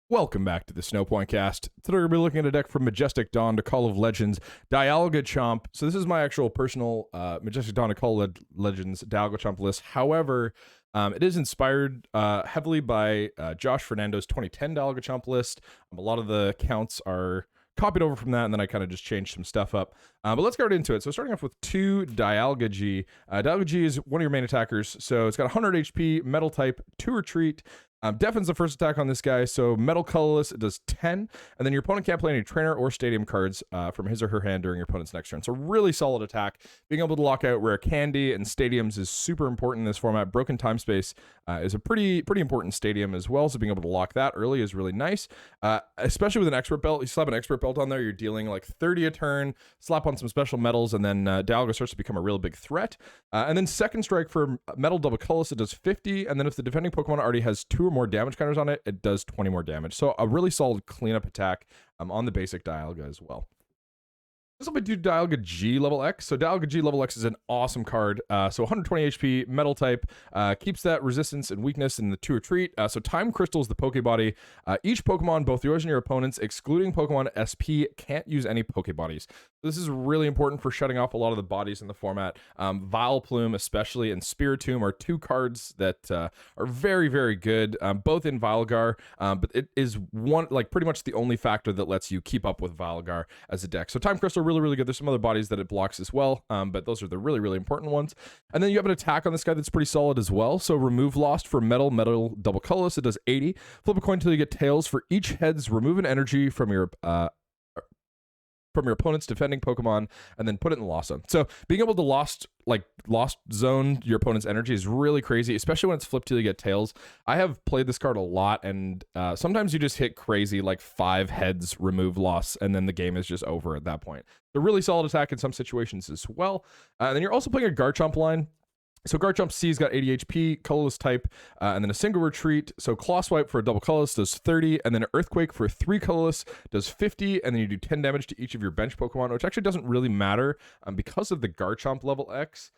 Welcome back to the Snowpoint Cast. Today we're going to be looking at a deck from Majestic Dawn to Call of Legends, Dialgachomp. So this is my actual personal Majestic Dawn to Call of Legends Dialgachomp list. However, it is inspired heavily by Josh Fernando's 2010 Dialgachomp list. A lot of the counts are copied over from that, and then I kind of just changed some stuff up. But let's get right into it. So starting off with 2 Dialga G. Dialga G is one of your main attackers. So it's got 100 HP, Metal type, 2 Retreat. Deafen's the first attack on this guy, so Metal Colorless, it does 10, and then your opponent can't play any trainer or stadium cards from his or her hand during your opponent's next turn. So really solid attack. Being able to lock out rare candy and stadiums is super important in this format. Broken Time Space is a pretty important stadium as well, so being able to lock that early is really nice, especially with an expert belt. You slap an expert belt on there, you're dealing like 30 a turn, slap on some special metals, and then Dialga starts to become a real big threat. And then second strike for Metal Double Colorless, it does 50, and then if the defending Pokemon already has 2 or more damage counters on it, it does 20 more damage. So a really solid cleanup attack on the basic Dialga as well. This will be due to Dialga G LV.X. So Dialga G LV.X is an awesome card. So 120 HP, Metal type, keeps that resistance and weakness in the 2 Retreat. So Time Crystal is the Pokebody. Each Pokemon, both yours and your opponent's, excluding Pokemon SP, can't use any Pokebodies. This is really important for shutting off a lot of the bodies in the format. Vileplume especially and Spiritomb are 2 cards that are very, very good, both in Vilegar, but it is one, like pretty much the only factor that lets you keep up with Vilegar as a deck. So Time Crystal really good. There's some other bodies that it blocks as well, but those are the really important ones. And then you have an attack on this guy that's pretty solid as well. So remove Lost for Metal Double Colorless, it does 80. Flip a coin until you get tails. For each heads, remove an energy from your opponent's defending Pokemon, and then put it in Lost Zone. So being able to Lost Zone your opponent's energy is really crazy, especially when it's flipped till you get tails. I have played this card a lot, and sometimes you just hit crazy, like 5 heads, remove Lost, and then the game is just over at that point. A really solid attack in some situations as well. And then you're also playing a Garchomp line. So Garchomp C's got 80 HP, colorless type, and then a single retreat. So Claw Swipe for a double colorless does 30, and then an Earthquake for 3 colorless does 50, and then you do 10 damage to each of your bench Pokemon, which actually doesn't really matter because of the Garchomp LV.X.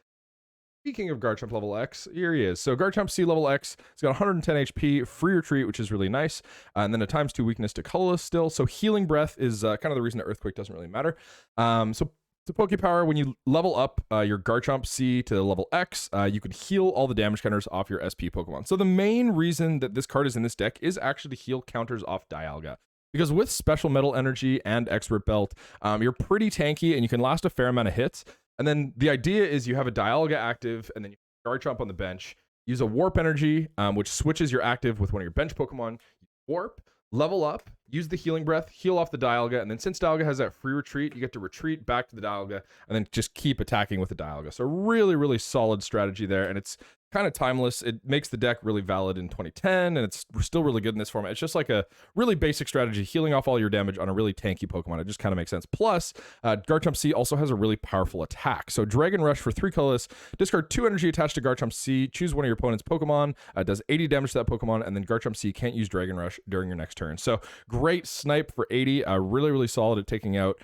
Speaking of Garchomp LV.X, here he is. So Garchomp C LV.X, it's got 110 HP, free retreat, which is really nice, and then a ×2 weakness to colorless still. So Healing Breath is kind of the reason that Earthquake doesn't really matter. So Poké Power, when you level up your Garchomp C to level X, you can heal all the damage counters off your SP Pokemon. So the main reason that this card is in this deck is actually to heal counters off Dialga. Because with Special Metal Energy and Expert Belt, you're pretty tanky and you can last a fair amount of hits. And then the idea is you have a Dialga active and then you Garchomp on the bench, use a Warp Energy, which switches your active with one of your bench Pokemon, Warp, level up, use the Healing Breath, heal off the Dialga, and then since Dialga has that free retreat, you get to retreat back to the Dialga, and then just keep attacking with the Dialga. So really solid strategy there, and it's kind of timeless. It makes the deck really valid in 2010, and it's still really good in this format. It's just like a really basic strategy, healing off all your damage on a really tanky Pokemon. It just kind of makes sense. Plus, Garchomp C also has a really powerful attack. So Dragon Rush for 3 colorless, discard 2 energy attached to Garchomp C, choose one of your opponent's Pokemon, does 80 damage to that Pokemon, and then Garchomp C can't use Dragon Rush during your next turn. So great snipe for 80, really solid at taking out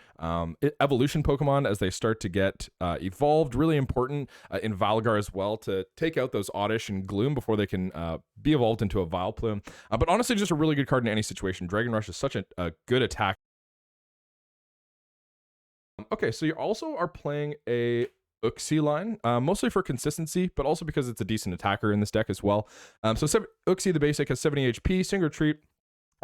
evolution Pokemon as they start to get evolved. Really important in Vilegar as well to take out those Oddish and Gloom before they can be evolved into a Vileplume. But honestly, just a really good card in any situation. Dragon Rush is such a good attack. Okay, so you also are playing a Uxie line, mostly for consistency, but also because it's a decent attacker in this deck as well. So Uxie, the basic, has 70 HP, single retreat.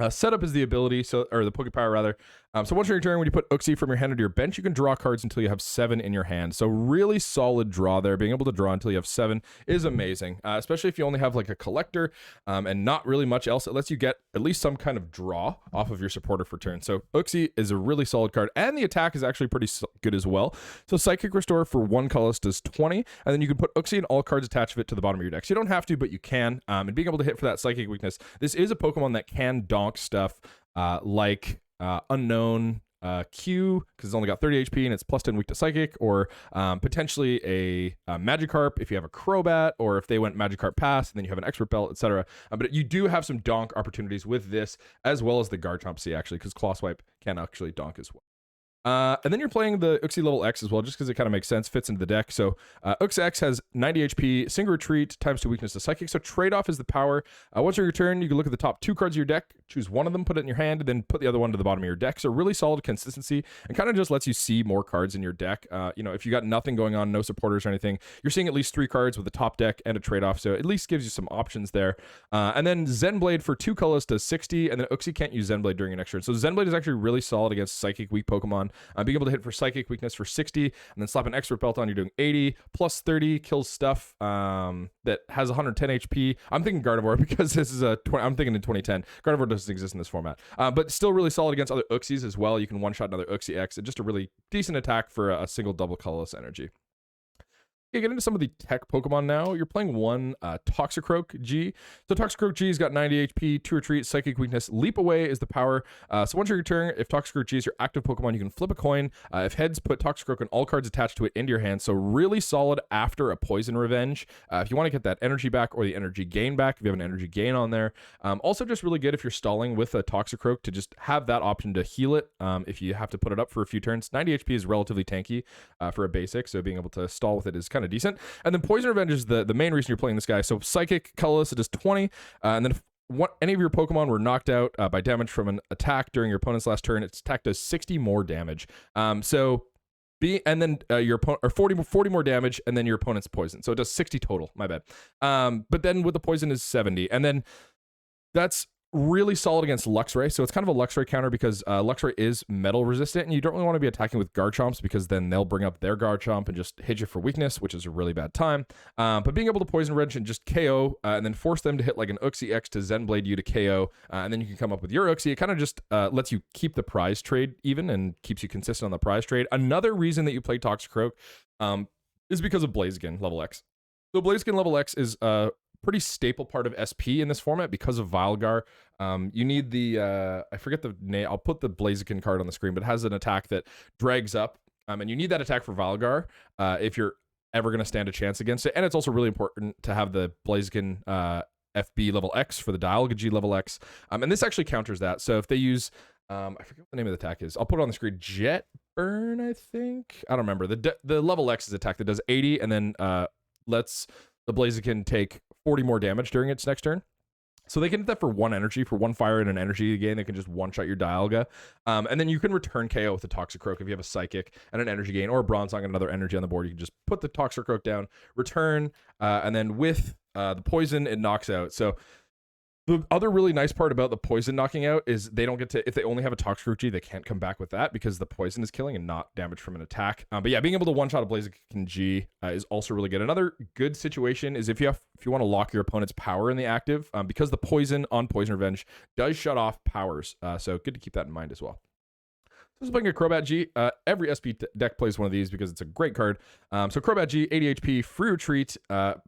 Setup is the ability, or the Poké Power rather. So once your turn, when you put Uxie from your hand into your bench, you can draw cards until you have 7 in your hand. So really solid draw there. Being able to draw until you have 7 is amazing, especially if you only have like a collector and not really much else. It lets you get at least some kind of draw off of your supporter for turn. So Uxie is a really solid card, and the attack is actually pretty good as well. So Psychic Restore for 1 colorless does 20, and then you can put Uxie and all cards attached to it to the bottom of your deck. So you don't have to, but you can. And being able to hit for that Psychic weakness, this is a Pokemon that can donk stuff like Unown Q, because it's only got 30 HP and it's +10 weak to Psychic, or potentially a Magikarp if you have a Crobat, or if they went Magikarp Pass and then you have an Expert Belt, etc. But you do have some donk opportunities with this, as well as the Garchomp C actually, because Claw Swipe can actually donk as well. And then you're playing the Uxie LV.X as well, just because it kind of makes sense, fits into the deck. So Ooxy X has 90 HP, single retreat, times 2 weakness to psychic. So trade-off is the power. Once your turn, you can look at the top 2 cards of your deck, choose one of them, put it in your hand, and then put the other one to the bottom of your deck. So really solid consistency, and kind of just lets you see more cards in your deck. You know, if you got nothing going on, no supporters or anything, you're seeing at least 3 cards with a top deck and a trade-off. So at least gives you some options there. And then Zen Blade for 2 colors to 60, and then Uxie can't use Zen Blade during your next turn. So Zen Blade is actually really solid against psychic weak Pokemon. Being able to hit for psychic weakness for 60, and then slap an expert belt on, you're doing 80 plus 30 kills stuff that has 110 HP. I'm thinking Gardevoir because this is I'm thinking in 2010. Gardevoir doesn't exist in this format, but still really solid against other Uxies as well. You can one shot another Ooxy X, and just a really decent attack for a single double colorless energy. Okay, get into some of the tech Pokemon now. You're playing one Toxicroak G. So Toxicroak G's got 90 HP, 2 retreat, psychic weakness. Leap away is the power. So once your turn, if Toxicroak G is your active Pokemon, you can flip a coin. If heads, put Toxicroak and all cards attached to it into your hand. So really solid after a poison revenge. If you want to get that energy back or the energy gain back, if you have an energy gain on there. Also just really good if you're stalling with a Toxicroak to just have that option to heal it if you have to put it up for a few turns. 90 HP is relatively tanky for a basic, so being able to stall with it is kind of decent. And then Poison Revenge is the main reason you're playing this guy. So Psychic, Colorless, it does 20. And then if any of your Pokemon were knocked out by damage from an attack during your opponent's last turn, its attack does 60 more damage. And then your opponent, or 40 more damage, and then your opponent's poison. So it does 60 total. My bad. But then with the poison is 70, and then that's really solid against Luxray. So it's kind of a Luxray counter because Luxray is metal resistant, and you don't really want to be attacking with Garchomps because then they'll bring up their Garchomp and just hit you for weakness, which is a really bad time. But being able to Poison Wrench and just KO and then force them to hit like an Uxie X to Zen Blade you to KO, and then you can come up with your Uxie. It kind of just lets you keep the prize trade even and keeps you consistent on the prize trade. Another reason that you play Toxicroak is because of Blaziken level X. So Blaziken level X is pretty staple part of SP in this format because of Vilgar. You need the I forget the name. I'll put the Blaziken card on the screen, but it has an attack that drags up, and you need that attack for Vilgar if you're ever going to stand a chance against it. And it's also really important to have the Blaziken FB level X for the Dialga G LV.X, and this actually counters that. So if they use I forget what the name of the attack is. I'll put it on the screen. Jet Burn, I think. I don't remember. The level X is attack that does 80 and then lets the Blaziken take 40 more damage during its next turn. So they can hit that for 1 energy, for 1 fire and an energy again. They can just one-shot your Dialga. And then you can return KO with the Toxicroak if you have a Psychic and an energy gain, or a Bronzong and another energy on the board. You can just put the Toxicroak down, return, and then with the poison, it knocks out. So the other really nice part about the poison knocking out is they don't get to, if they only have a Toxicroak G, they can't come back with that because the poison is killing and not damage from an attack. But yeah, being able to one-shot a Blaziken G is also really good. Another good situation is if you want to lock your opponent's power in the active, because the poison on Poison Revenge does shut off powers. So good to keep that in mind as well. This is playing a Crobat G. Every SP deck plays one of these because it's a great card. So Crobat G, 80 HP, free retreat,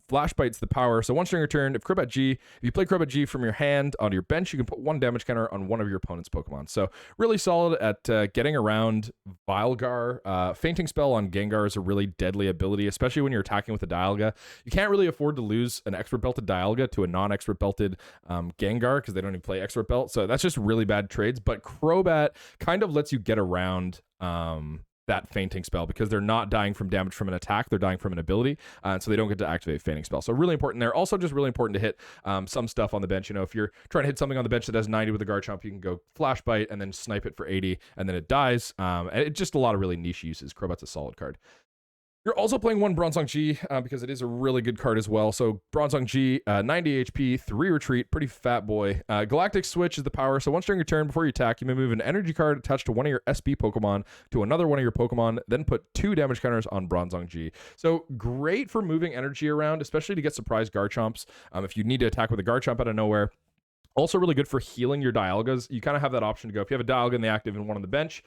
Flash Bite's the power. So once during your turn, if you play Crobat G from your hand onto your bench, you can put 1 damage counter on one of your opponent's Pokemon. So really solid at getting around Vilgar. Fainting Spell on Gengar is a really deadly ability, especially when you're attacking with a Dialga. You can't really afford to lose an expert belted Dialga to a non-expert belted Gengar because they don't even play expert belt. So that's just really bad trades. But Crobat kind of lets you get around that fainting spell because they're not dying from damage from an attack, they're dying from an ability, so they don't get to activate fainting spell. So really important there. Also just really important to hit some stuff on the bench. You know, if you're trying to hit something on the bench that has 90 with a Garchomp, you can go Flash Bite and then snipe it for 80 and then it dies. And it's just a lot of really niche uses. Crobat's a solid card. You're also playing one Bronzong G because it is a really good card as well. So Bronzong G, 90 HP, 3 retreat, pretty fat boy. Galactic Switch is the power. So once during your turn, before you attack, you may move an energy card attached to one of your SP Pokemon to another one of your Pokemon, then put 2 damage counters on Bronzong G. So great for moving energy around, especially to get surprise Garchomps if you need to attack with a Garchomp out of nowhere. Also really good for healing your Dialgas. You kind of have that option to go, if you have a Dialga in the active and one on the bench,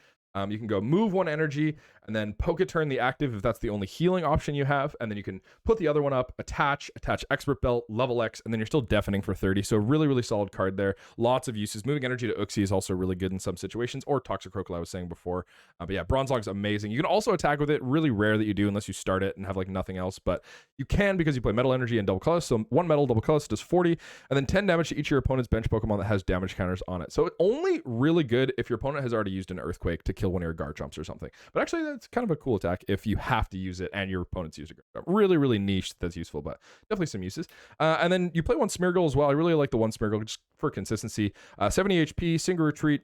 you can go move 1 energy and then Poké Turn the active if that's the only healing option you have, and then you can put the other one up, attach Expert Belt, level X, and then you're still deafening for 30. So really, really solid card there. Lots of uses. Moving energy to Uxie is also really good in some situations, or Toxicroak, like I was saying before. But yeah, Bronzong's amazing. You can also attack with it. Really rare that you do unless you start it and have like nothing else, but you can because you play Metal Energy and Double Colorless. So 1 Metal, Double Colorless does 40, and then 10 damage to each of your opponent's bench Pokemon that has damage counters on it. So it's only really good if your opponent has already used an Earthquake to kill one of your Garchomps or something. But actually, that's kind of a cool attack if you have to use it and your opponent's used a Garchomp. Really, really niche that's useful, but definitely some uses. And then you play one Smeargle as well. I really like the one Smeargle just for consistency. 70 HP, single retreat.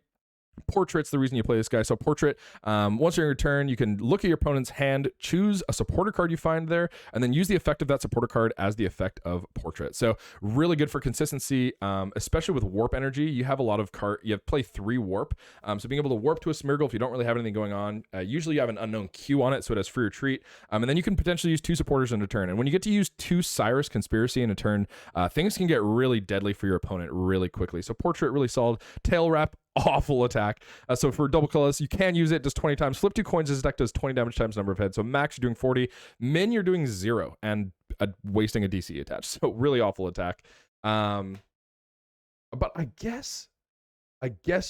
Portrait's the reason you play this guy. So Portrait, once you're in your turn, you can look at your opponent's hand, choose a supporter card you find there, and then use the effect of that supporter card as the effect of Portrait. So really good for consistency, especially with Warp energy. You have a lot of you have play 3 Warp. So being able to Warp to a Smeargle if you don't really have anything going on, usually you have an Unown Q on it, so it has free retreat. And then you can potentially use 2 supporters in a turn. And when you get to use 2 Cyrus Conspiracy in a turn, things can get really deadly for your opponent really quickly. So Portrait, really solid. Tail Wrap, awful attack. So for Double Colorless, you can use it, does 20 times. Flip 2 coins, this deck does 20 damage times number of heads. So max you're doing 40. Min you're doing 0 and wasting a DC attached. So really awful attack. But I guess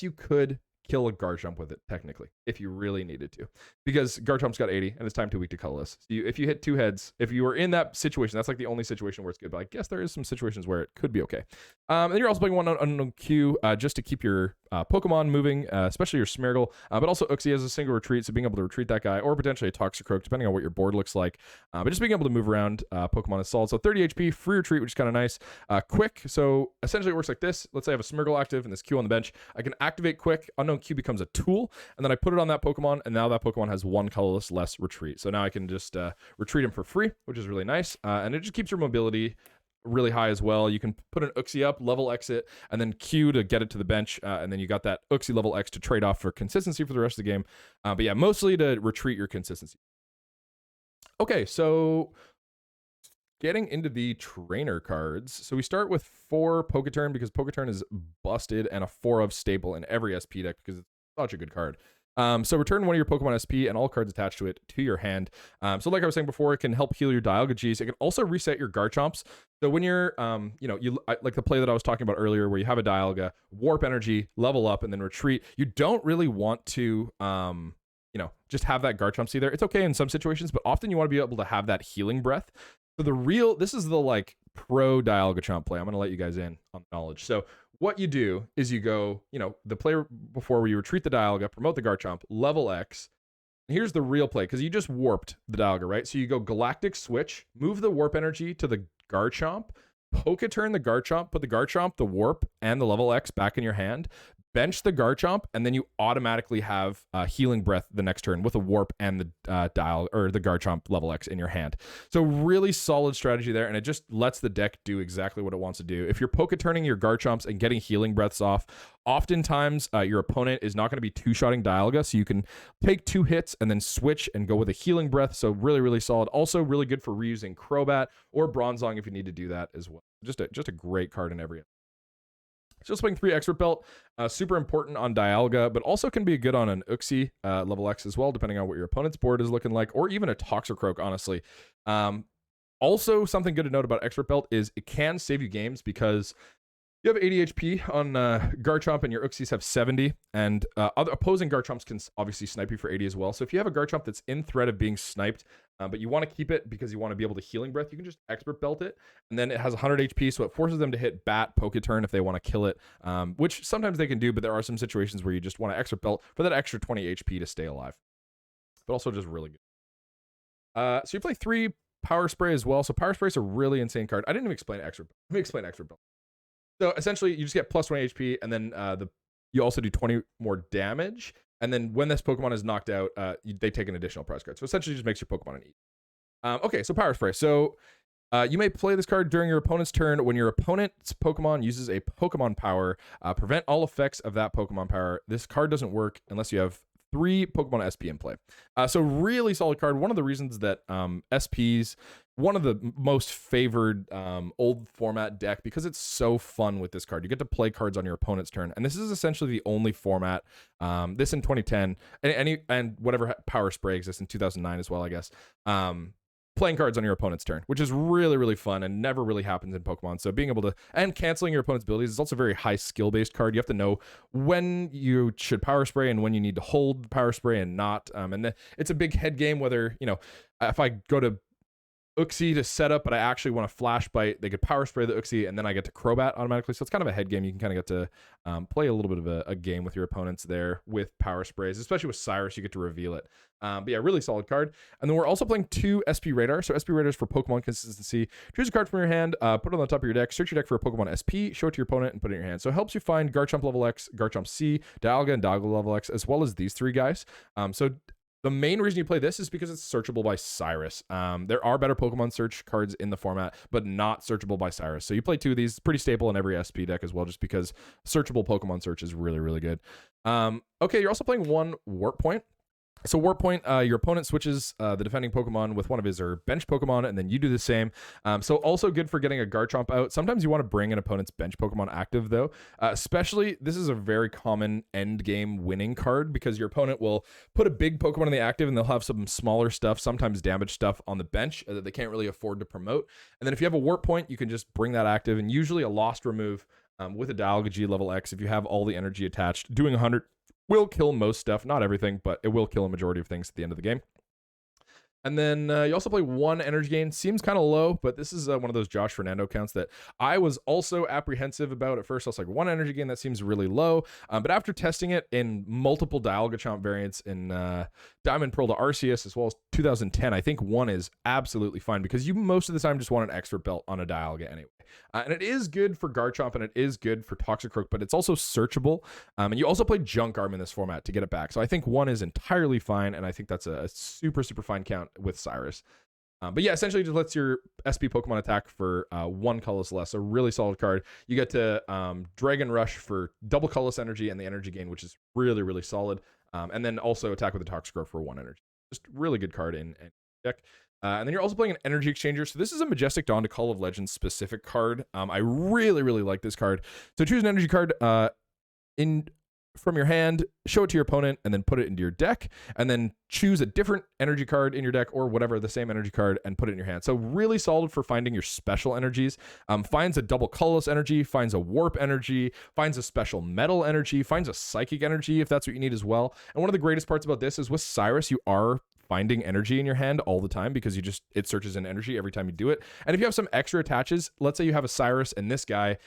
you could kill a Garchomp with it, technically, if you really needed to. Because Garchomp's got 80, and it's time too weak to Colorless. So if you hit 2 heads, if you were in that situation, that's like the only situation where it's good. But I guess there is some situations where it could be okay. And you're also playing one Unown Q just to keep your Pokemon moving, especially your Smeargle. But also Uxie has a single retreat, so being able to retreat that guy, or potentially a Toxicroak, depending on what your board looks like. But just being able to move around Pokemon is solid. So 30 HP, free retreat, which is kind of nice. Quick, so essentially it works like this. Let's say I have a Smeargle active and this Q on the bench. I can activate Quick. Unown Q becomes a tool, and then I put it on that Pokemon, and now that Pokemon has 1 colorless less retreat. So now I can just retreat him for free, which is really nice. And it just keeps your mobility really high as well. You can put an Uxie up, level exit, and then Q to get it to the bench, and then you got that Uxie level X to trade off for consistency for the rest of the game. But yeah, mostly to retreat your consistency. Okay, so getting into the trainer cards. So we start with 4 Poké Turn because Poké Turn is busted, and a 4 of staple in every SP deck because it's such a good card. So return one of your Pokemon SP and all cards attached to it to your hand. So like I was saying before, it can help heal your Dialga Gs. It can also reset your Garchomps. So when you're, like the play that I was talking about earlier, where you have a Dialga, Warp energy, level up, and then retreat. You don't really want to, just have that Garchomp C there. It's okay in some situations, but often you want to be able to have that healing breath. So this is the like pro Dialgachomp play. I'm going to let you guys in on knowledge. So what you do is you go, the player before where you retreat the Dialga, promote the Garchomp, level X. And here's the real play, because you just warped the Dialga, right? So you go Galactic Switch, move the Warp energy to the Garchomp, Poké Turn the Garchomp, put the Garchomp, the Warp, and the level X back in your hand, bench the Garchomp, and then you automatically have Healing Breath the next turn with a Warp and the the Garchomp level X in your hand. So really solid strategy there, and it just lets the deck do exactly what it wants to do. If you're Poké Turning your Garchomps and getting Healing Breaths off, oftentimes your opponent is not going to be two-shotting Dialga, so you can take 2 hits and then switch and go with a Healing Breath. So really, really solid. Also really good for reusing Crobat or Bronzong if you need to do that as well. Just a great card in every. Just playing 3 Expert Belt, super important on Dialga, but also can be good on an Uxie level X as well, depending on what your opponent's board is looking like, or even a Toxicroak, honestly. Also, something good to note about Expert Belt is it can save you games because you have 80 HP on Garchomp and your Uxies have 70, and other opposing Garchomps can obviously snipe you for 80 as well. So if you have a Garchomp that's in threat of being sniped, but you want to keep it because you want to be able to Healing Breath, you can just Expert Belt it, and then it has 100 HP, so it forces them to hit Bat, Poké Turn if they want to kill it, which sometimes they can do, but there are some situations where you just want to Expert Belt for that extra 20 HP to stay alive. But also just really good. So you play 3 Power Spray as well. So Power Spray is a really insane card. I didn't even explain Expert Belt. Let me explain Expert Belt. So essentially, you just get plus 20 HP, and then you also do 20 more damage. And then when this Pokemon is knocked out, they take an additional prize card. So essentially, it just makes your Pokemon an E. Okay, so Power Spray. So you may play this card during your opponent's turn. When your opponent's Pokemon uses a Pokemon Power, prevent all effects of that Pokemon Power. This card doesn't work unless you have 3 Pokemon SP in play. So really solid card. One of the reasons that SPs one of the most favored old format deck because it's so fun with this card. You get to play cards on your opponent's turn, and this is essentially the only format. This in 2010, and whatever Power Spray exists in 2009 as well, I guess. Playing cards on your opponent's turn, which is really, really fun and never really happens in Pokemon. So being able to, and canceling your opponent's abilities is also a very high skill-based card. You have to know when you should Power Spray and when you need to hold Power Spray and not. And it's a big head game whether, you know, if I go to Uxie to set up, but I actually want to Flash Bite, they could Power Spray the Uxie, and then I get to Crobat automatically. So it's kind of a head game. You can kind of get to play a little bit of a game with your opponents there with Power Sprays, especially with Cyrus, you get to reveal it. But yeah, really solid card. And then we're also playing 2 SP Radar. So SP Radars for Pokemon consistency. Choose a card from your hand, put it on the top of your deck, search your deck for a Pokemon SP, show it to your opponent, and put it in your hand. So it helps you find Garchomp level X, Garchomp C, Dialga, and Dialga level X, as well as these 3 guys. So the main reason you play this is because it's searchable by Cyrus. There are better Pokemon search cards in the format, but not searchable by Cyrus. So you play 2 of these, pretty staple in every SP deck as well, just because searchable Pokemon search is really, really good. Okay, you're also playing 1 Warpoint. So Warpoint, your opponent switches the defending Pokemon with one of his bench Pokemon, and then you do the same. So also good for getting a Garchomp out. Sometimes you want to bring an opponent's bench Pokemon active, though. Especially, this is a very common end game winning card because your opponent will put a big Pokemon in the active, and they'll have some smaller stuff, sometimes damaged stuff on the bench that they can't really afford to promote. And then if you have a Warpoint, you can just bring that active, and usually a Lost Remove with a Dialga G Level.X, if you have all the energy attached, doing 100 will kill most stuff, not everything, but it will kill a majority of things at the end of the game. And then you also play 1 energy gain. Seems kind of low, but this is one of those Josh Fernando counts that I was also apprehensive about at first. I was like, 1 energy gain, that seems really low. But after testing it in multiple Dialgachomp variants in Diamond Pearl to Arceus, as well as 2010, I think 1 is absolutely fine because you most of the time just want an expert belt on a Dialga anyway. And it is good for Garchomp and it is good for Toxicroak, but it's also searchable. And you also play Junk Arm in this format to get it back. So I think 1 is entirely fine, and I think that's a super, super fine count with Cyrus. But yeah, essentially just lets your SP Pokemon attack for 1 colorless less. A really solid card. You get to Dragon Rush for double colorless energy and the energy gain, which is really, really solid. And then also attack with the Toxicroak for 1 energy. Just really good card in deck. And then you're also playing an energy exchanger. So this is a Majestic Dawn to Call of Legends specific card. I really, really like this card. So choose an energy card from your hand, show it to your opponent, and then put it into your deck, and then choose a different energy card in your deck or whatever, the same energy card, and put it in your hand. So really solid for finding your special energies. Finds a double colorless energy, finds a warp energy, finds a special metal energy, finds a psychic energy if that's what you need as well. And one of the greatest parts about this is with Cyrus, you are finding energy in your hand all the time because it searches in energy every time you do it. And if you have some extra attaches, let's say you have a Cyrus and this guy,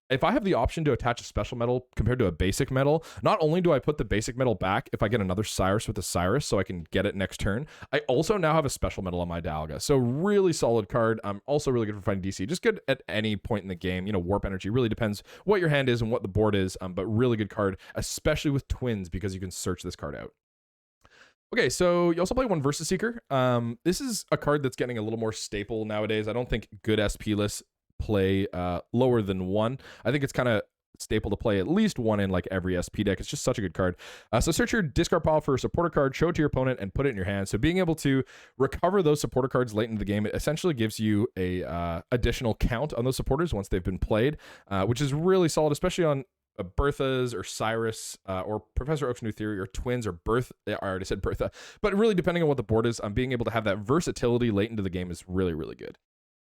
if I have the option to attach a special metal compared to a basic metal, not only do I put the basic metal back if I get another Cyrus with a Cyrus so I can get it next turn, I also now have a special metal on my Dialga. So really solid card. Also really good for finding DC. Just good at any point in the game. You know, warp energy really depends what your hand is and what the board is, but really good card, especially with twins because you can search this card out. Okay, so you also play 1 Versus Seeker. This is a card that's getting a little more staple nowadays. I don't think good SP lists play lower than 1. I think it's kind of staple to play at least 1 in like every SP deck. It's just such a good card. So search your discard pile for a supporter card, show it to your opponent, and put it in your hand. So being able to recover those supporter cards late into the game, it essentially gives you a additional count on those supporters once they've been played, which is really solid, especially on Bertha's or Cyrus or Professor Oak's New Theory or Twins or I already said Bertha, but really depending on what the board is, being able to have that versatility late into the game is really, really good.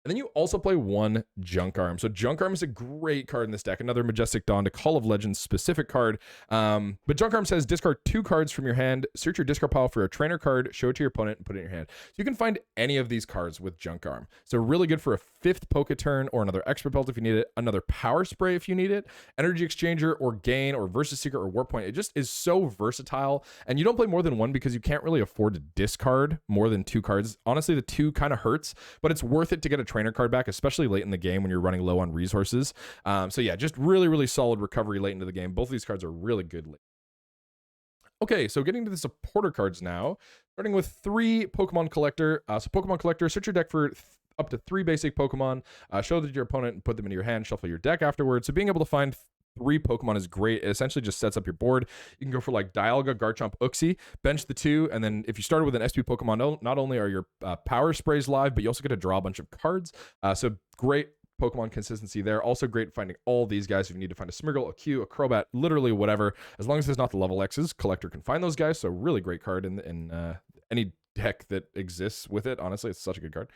And then you also play 1 Junk Arm. So Junk Arm is a great card in this deck. Another Majestic Dawn to Call of Legends specific card. But Junk Arm says discard 2 cards from your hand, search your discard pile for a trainer card, show it to your opponent, and put it in your hand. So you can find any of these cards with Junk Arm. So really good for a 5th Poké Turn or another Expert Belt if you need it, another Power Spray if you need it, Energy Exchanger or Gain or Versus Seeker or Warpoint. It just is so versatile. And you don't play more than 1 because you can't really afford to discard more than 2 cards. Honestly, the 2 kind of hurts, but it's worth it to get a trainer card back, especially late in the game when you're running low on resources. So yeah, just really, really solid recovery late into the game. Both of these cards are really good late. Okay, so getting to the supporter cards now, starting with 3 Pokemon Collector. So Pokemon Collector, search your deck for up to 3 basic Pokemon, show that your opponent and put them into your hand, shuffle your deck afterwards. So being able to find 3 Pokemon is great. It essentially just sets up your board. You can go for like Dialga, Garchomp, Uxie, bench the 2, and then if you started with an SP Pokemon, not only are your power sprays live, but you also get to draw a bunch of cards. So great Pokemon consistency there. Also great finding all these guys. If you need to find a Smeargle, a Q, a Crobat, literally whatever, as long as there's not the level X's, collector can find those guys. So really great card in any deck that exists with it. Honestly, it's such a good card.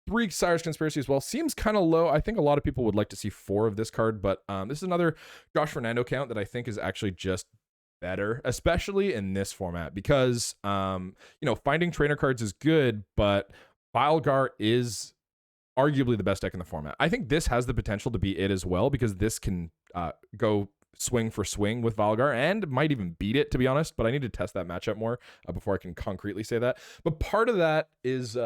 3 Cyrus Conspiracy as well. Seems kind of low. I think a lot of people would like to see 4 of this card, but this is another Josh Fernando count that I think is actually just better, especially in this format, because finding trainer cards is good, but Dialga is arguably the best deck in the format. I think this has the potential to be it as well, because this can go swing for swing with Dialga and might even beat it, to be honest, but I need to test that matchup more before I can concretely say that. But part of that is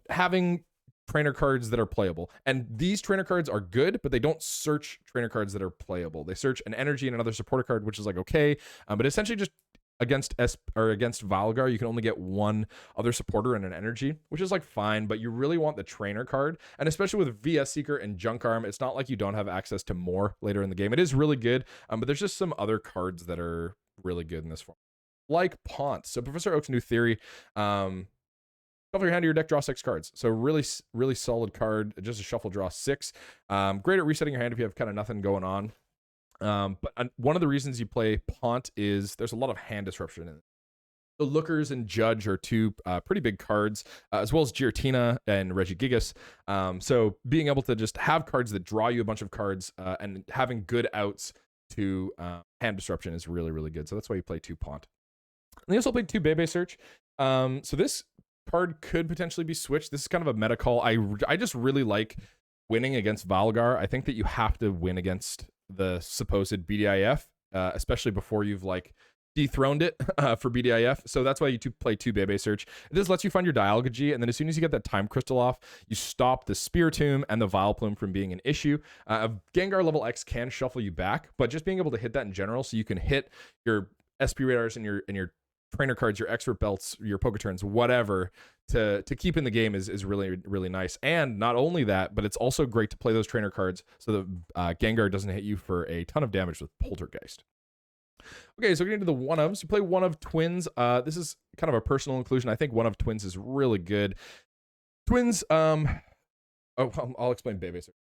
having trainer cards that are playable, and these trainer cards are good, but they don't search trainer cards that are playable. They search an energy and another supporter card, which is like okay, but essentially just against Dialga, you can only get 1 other supporter and an energy, which is like fine, but you really want the trainer card. And especially with VS Seeker and Junk Arm, it's not like you don't have access to more later in the game. It is really good, but there's just some other cards that are really good in this form, like Pont. So Professor Oak's new theory, shuffle your hand to your deck, draw 6 cards. So really solid card. Just a shuffle, draw 6. Great at resetting your hand if you have kind of nothing going on. But one of the reasons you play Pont is there's a lot of hand disruption in it. The Lookers and Judge are 2 pretty big cards, as well as Giratina and Regigigas. So being able to just have cards that draw you a bunch of cards and having good outs to hand disruption is really, really good. So that's why you play 2 Pont. And they also played 2 Bebe Search. So this card could potentially be switched. This is kind of a meta call. I just really like winning against Dialga. I think that you have to win against the supposed BDIF, especially before you've like dethroned it for BDIF. So that's why you play 2 Bebe Search. This lets you find your Dialga G, and then as soon as you get that Time Crystal off, you stop the Spiritomb and the Vileplume from being an issue. Gengar level X can shuffle you back, but just being able to hit that in general, so you can hit your SP Radars and your trainer cards, your expert belts, your Poké Turns, whatever, to keep in the game is really, really nice. And not only that, but it's also great to play those trainer cards so that Gengar doesn't hit you for a ton of damage with Poltergeist. Okay, so getting into the one ofs, you play one of Twins. This is kind of a personal inclusion. I think one of Twins is really good. Twins, I'll explain Bebe. So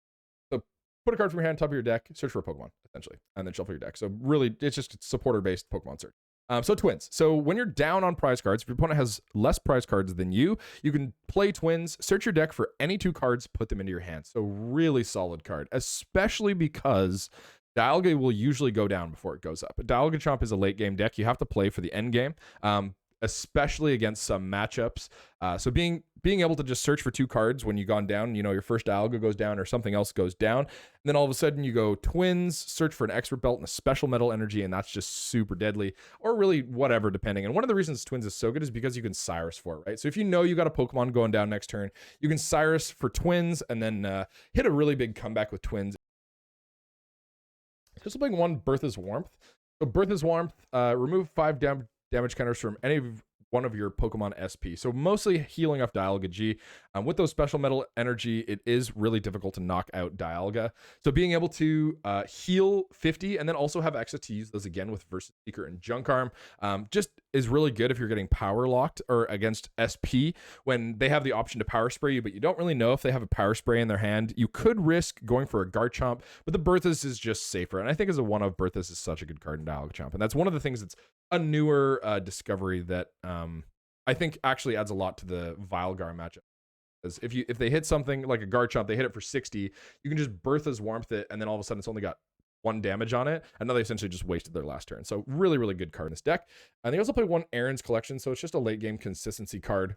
put a card from your hand, top of your deck, search for a Pokemon, essentially, and then shuffle your deck. So really, it's just supporter-based Pokemon search. So Twins. So when you're down on prize cards, if your opponent has less prize cards than you can play Twins, search your deck for any 2 cards, put them into your hand. So really solid card, especially because Dialga will usually go down before it goes up. Dialgachomp is a late game deck. You have to play for the end game, especially against some matchups. So being able to just search for 2 cards when you've gone down, your first Dialga goes down or something else goes down, and then all of a sudden you go Twins, search for an expert belt and a special metal energy, and that's just super deadly, or really whatever, depending. And one of the reasons Twins is so good is because you can Cyrus for it, right? So if you got a Pokemon going down next turn, you can Cyrus for Twins and then hit a really big comeback with Twins. Just playing 1 Bertha's Warmth. So Bertha's Warmth, remove 5 damage counters from any one of your Pokemon SP. So mostly healing off Dialga G. With those special metal energy, it is really difficult to knock out Dialga. So being able to heal 50 and then also have access to use those again with Versus Seeker and Junk Arm just is really good if you're getting power locked or against SP when they have the option to power spray you, but you don't really know if they have a power spray in their hand. You could risk going for a Garchomp, but the Berthas is just safer. And I think as a one of Berthas is such a good card in Dialgachomp. And that's one of the things that's a newer discovery that I think actually adds a lot to the Dialga matchup. Because if they hit something like a Garchomp, they hit it for 60, you can just Bertha's Warmth it, and then all of a sudden it's only got 1 damage on it, and now they essentially just wasted their last turn. So really, really good card in this deck. And they also play 1 Aaron's Collection, so it's just a late game consistency card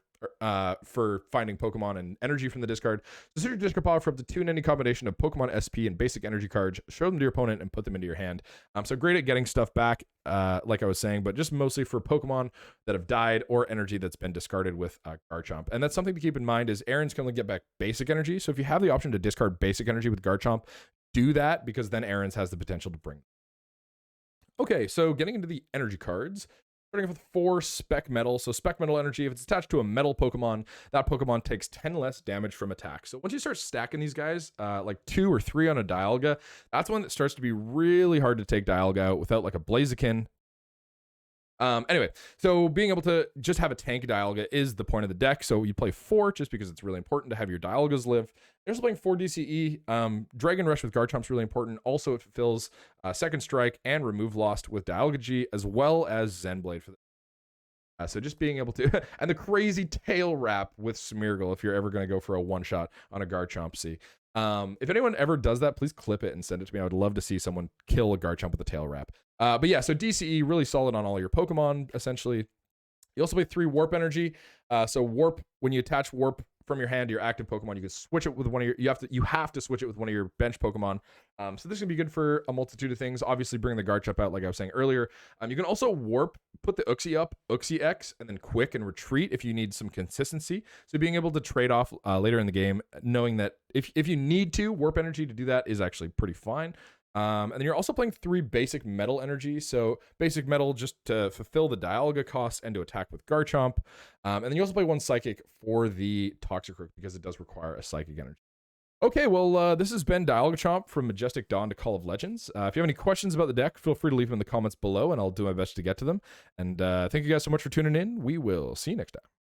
for finding Pokemon and energy from the discard. So search your discard pile for up to 2 in any combination of Pokemon SP and basic energy cards, show them to your opponent, and put them into your hand. So great at getting stuff back, like I was saying, but just mostly for Pokemon that have died or energy that's been discarded with Garchomp. And that's something to keep in mind is Aaron's can only get back basic energy. So if you have the option to discard basic energy with Garchomp, do that, because then Aaron's has the potential to bring. Okay, so getting into the energy cards. Starting off with 4 Spec Metal. So Spec Metal energy, if it's attached to a metal Pokemon, that Pokemon takes 10 less damage from attack. So once you start stacking these guys, like 2 or 3 on a Dialga, that's when it starts to be really hard to take Dialga out without like a Blaziken. Anyway, so being able to just have a tank Dialga is the point of the deck. So you play 4 just because it's really important to have your Dialgas live. You're also playing 4 DCE. Dragon Rush with Garchomp is really important. Also, it fulfills Second Strike and Remove Lost with Dialga G, as well as Zen Blade for the so just being able to, and the crazy tail wrap with Smeargle if you're ever going to go for a one-shot on a Garchomp C. If anyone ever does that, please clip it and send it to me. I would love to see someone kill a Garchomp with a tail wrap. But yeah, so DCE, really solid on all your Pokemon, essentially. You also play 3 Warp energy. So Warp, when you attach Warp from your hand to your active Pokemon, you can switch it with one of your, you have to switch it with one of your bench Pokemon. So this is gonna be good for a multitude of things. Obviously bring the Garchomp out like I was saying earlier. You can also Warp, put the Uxie up, Ooxy X, and then quick and retreat if you need some consistency. So being able to trade off later in the game, knowing that if you need to, Warp energy to do that is actually pretty fine. And then you're also playing 3 basic metal energy. So basic metal just to fulfill the Dialga costs and to attack with Garchomp. And then you also play 1 psychic for the Toxicroak because it does require a psychic energy. Okay, well, this has been Dialgachomp from Majestic Dawn to Call of Legends. If you have any questions about the deck, feel free to leave them in the comments below and I'll do my best to get to them. And thank you guys so much for tuning in. We will see you next time.